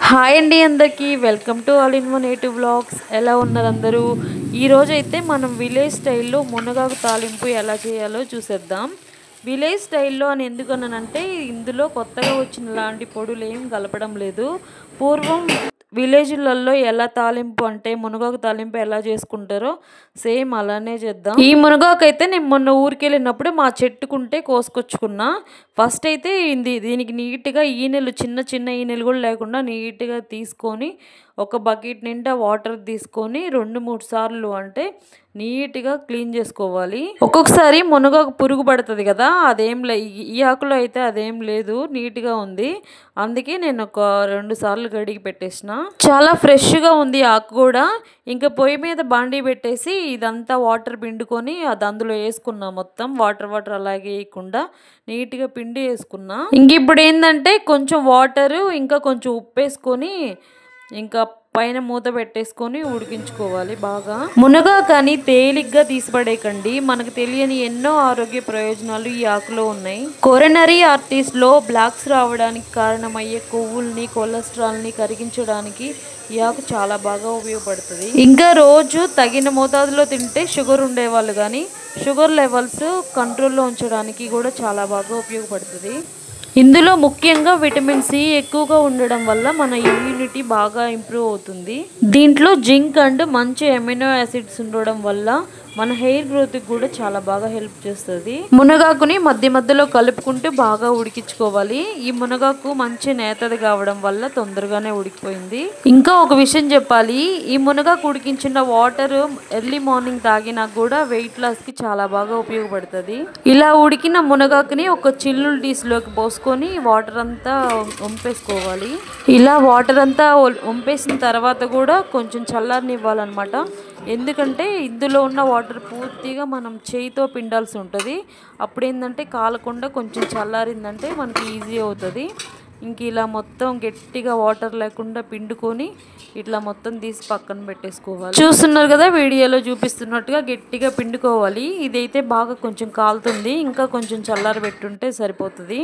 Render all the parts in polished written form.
Hi అండి అందరికీ welcome to all in one native vlogs. ఎలా ఉన్నారు అందరూ? ఈరోజైతే మనం విలేజ్ స్టైల్లో మునగాకు తాలింపు ఎలా చేయాలో చూసేద్దాం. విలేజ్ స్టైల్లో అని ఎందుకన్నానంటే ఇందులో కొత్తగా వచ్చిన లాంటి పొడులు ఏం కలపడం లేదు. పూర్వం విలేజ్లలో ఎలా తాలింపు అంటే మునగాకు తాలింపు ఎలా చేసుకుంటారో సేమ్ అలానే చేద్దాం. ఈ మునగాకు అయితే నేను మొన్న ఊరికి వెళ్ళినప్పుడు మా చెట్టుకుంటే కోసుకొచ్చుకున్నా. ఫస్ట్ అయితే దీనికి నీట్గా ఈనెలు చిన్న చిన్న ఈనెలు కూడా లేకుండా నీట్గా తీసుకొని ఒక బకెట్ నిండా వాటర్ తీసుకొని 2-3 సార్లు అంటే నీట్గా క్లీన్ చేసుకోవాలి. ఒక్కొక్కసారి మునగాకు పురుగు పడుతుంది కదా, అదేం ఈ ఆకులో అయితే అదేం లేదు, నీట్గా ఉంది. అందుకే నేను ఒక 2 సార్లు కడిగి పెట్టేసిన. చాలా ఫ్రెష్గా ఉంది ఆకు కూడా. ఇంకా పొయ్యి మీద బాండీ పెట్టేసి ఇదంతా వాటర్ పిండుకొని అది అందులో వేసుకున్నా. మొత్తం వాటర్ అలాగే వేయకుండా నీట్గా పిండి వేసుకున్నా. ఇంక ఇప్పుడు ఏంటంటే కొంచెం వాటరు ఇంకా కొంచెం ఉప్పు వేసుకొని ఇంకా పైన మూత పెట్టేసుకొని ఉడికించుకోవాలి బాగా. మునగాకని తేలిగ్గా తీసిపడేయకండి. మనకు తెలియని ఎన్నో ఆరోగ్య ప్రయోజనాలు ఈ ఆకులో ఉన్నాయి. కొరనరీ ఆర్టరీస్లో బ్లాక్స్ రావడానికి కారణమయ్యే కొవ్వుల్ని, కొలెస్ట్రాల్ని కరిగించడానికి ఈ ఆకు చాలా బాగా ఉపయోగపడుతుంది. ఇంకా రోజు తగిన మోతాదులో తింటే షుగర్ ఉండేవాళ్ళు కానీ షుగర్ లెవెల్స్ కంట్రోల్లో ఉంచడానికి కూడా చాలా బాగా ఉపయోగపడుతుంది. ఇందులో ముఖ్యంగా విటమిన్ సి ఎక్కువగా ఉండడం వల్ల మన ఇమ్యూనిటీ బాగా ఇంప్రూవ్ అవుతుంది. దీంట్లో జింక్ అండ్ మంచి అమినో యాసిడ్స్ ఉండడం వల్ల మన హెయిర్ గ్రోత్కి కూడా చాలా బాగా హెల్ప్ చేస్తుంది. మునగాకుని మధ్య మధ్యలో కలుపుకుంటూ బాగా ఉడికించుకోవాలి. ఈ మునగాకు మంచి నేతది కావడం వల్ల తొందరగానే ఉడికిపోయింది. ఇంకా ఒక విషయం చెప్పాలి, ఈ మునగాకు ఉడికించిన వాటర్ ఎర్లీ మార్నింగ్ తాగినా కూడా వెయిట్ లాస్కి చాలా బాగా ఉపయోగపడుతుంది. ఇలా ఉడికిన మునగాకుని ఒక చిల్లులు డిష్లోకి పోసుకొని వాటర్ అంతా వంపేసుకోవాలి. ఇలా వాటర్ అంతా వంపేసిన తర్వాత కూడా కొంచెం చల్లారనివ్వాలన్నమాట. ఎందుకంటే ఇందులో ఉన్న వాటర్ పూర్తిగా మనం చేయితో పిండాల్సి ఉంటుంది. అప్పుడు ఏంటంటే కాలకుండా కొంచెం చల్లారిందంటే మనకి ఈజీ అవుతుంది. ఇంక ఇలా మొత్తం గట్టిగా వాటర్ లేకుండా పిండుకొని ఇట్లా మొత్తం తీసి పక్కన పెట్టేసుకోవాలి. చూస్తున్నారు కదా, వీడియోలో చూపిస్తున్నట్టుగా గట్టిగా పిండుకోవాలి. ఇదైతే బాగా కొంచెం కాలుతుంది, ఇంకా కొంచెం చల్లారి పెట్టుంటే సరిపోతుంది.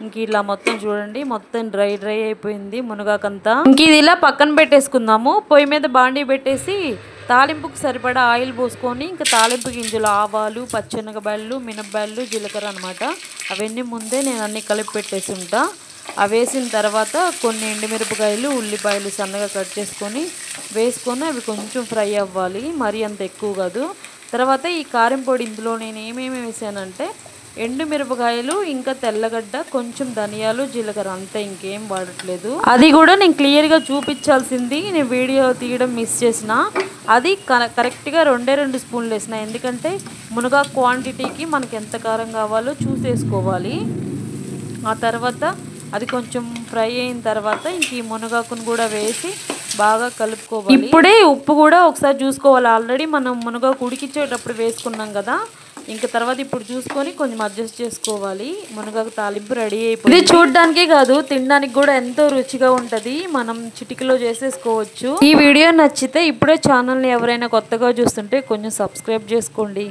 ఇంక ఇలా మొత్తం చూడండి, మొత్తం డ్రై అయిపోయింది మునగాకంతా. ఇంక ఇది ఇలా పక్కన పెట్టేసుకుందాము. పొయ్యి మీద బాండీ పెట్టేసి తాలింపుకు సరిపడా ఆయిల్ పోసుకొని ఇంకా తాలింపు గింజలు, ఆవాలు, పచ్చెనగబాయలు, మినపబాయలు, జీలకర్ర అనమాట. అవన్నీ ముందే నేను అన్నీ కలిపి పెట్టేసి ఉంటా. అవి వేసిన తర్వాత కొన్ని ఎండుమిరపకాయలు, ఉల్లిపాయలు సన్నగా కట్ చేసుకొని వేసుకొని అవి కొంచెం ఫ్రై అవ్వాలి, మరీ అంత ఎక్కువ కాదు. తర్వాత ఈ కారం పొడి ఇందులో నేను ఏమేమి వేసానంటే ఎండుమిరపకాయలు, ఇంకా తెల్లగడ్డ, కొంచెం ధనియాలు, జీలకర్ర, అంతే, ఇంకేం వాడట్లేదు. అది కూడా నేను క్లియర్గా చూపించాల్సింది నేను వీడియో తీయడం మిస్ చేసిన. అది కరెక్ట్గా 2 స్పూన్లు వేసిన. ఎందుకంటే మునగా క్వాంటిటీకి మనకి ఎంత కారం కావాలో చూసేసుకోవాలి. ఆ తర్వాత అది కొంచెం ఫ్రై అయిన తర్వాత ఇంక ఈ మునగాకును కూడా వేసి బాగా కలుపుకోవాలి. ఇప్పుడే ఉప్పు కూడా ఒకసారి చూసుకోవాలి. ఆల్రెడీ మనం మునగాకు ఉడికించేటప్పుడు వేసుకున్నాం కదా, ఇంకా తర్వాత ఇప్పుడు చూసుకొని కొంచెం అడ్జస్ట్ చేసుకోవాలి. మునగాకు తాలింపు రెడీ అయిపోయింది. ఇది చూడడానికే కాదు, తినడానికి కూడా ఎంతో రుచిగా ఉంటుంది. మనం చిటికలో చేసేసుకోవచ్చు. ఈ వీడియో నచ్చితే ఇప్పుడే ఛానల్ని ఎవరైనా కొత్తగా చూస్తుంటే కొంచెం సబ్స్క్రైబ్ చేసుకోండి.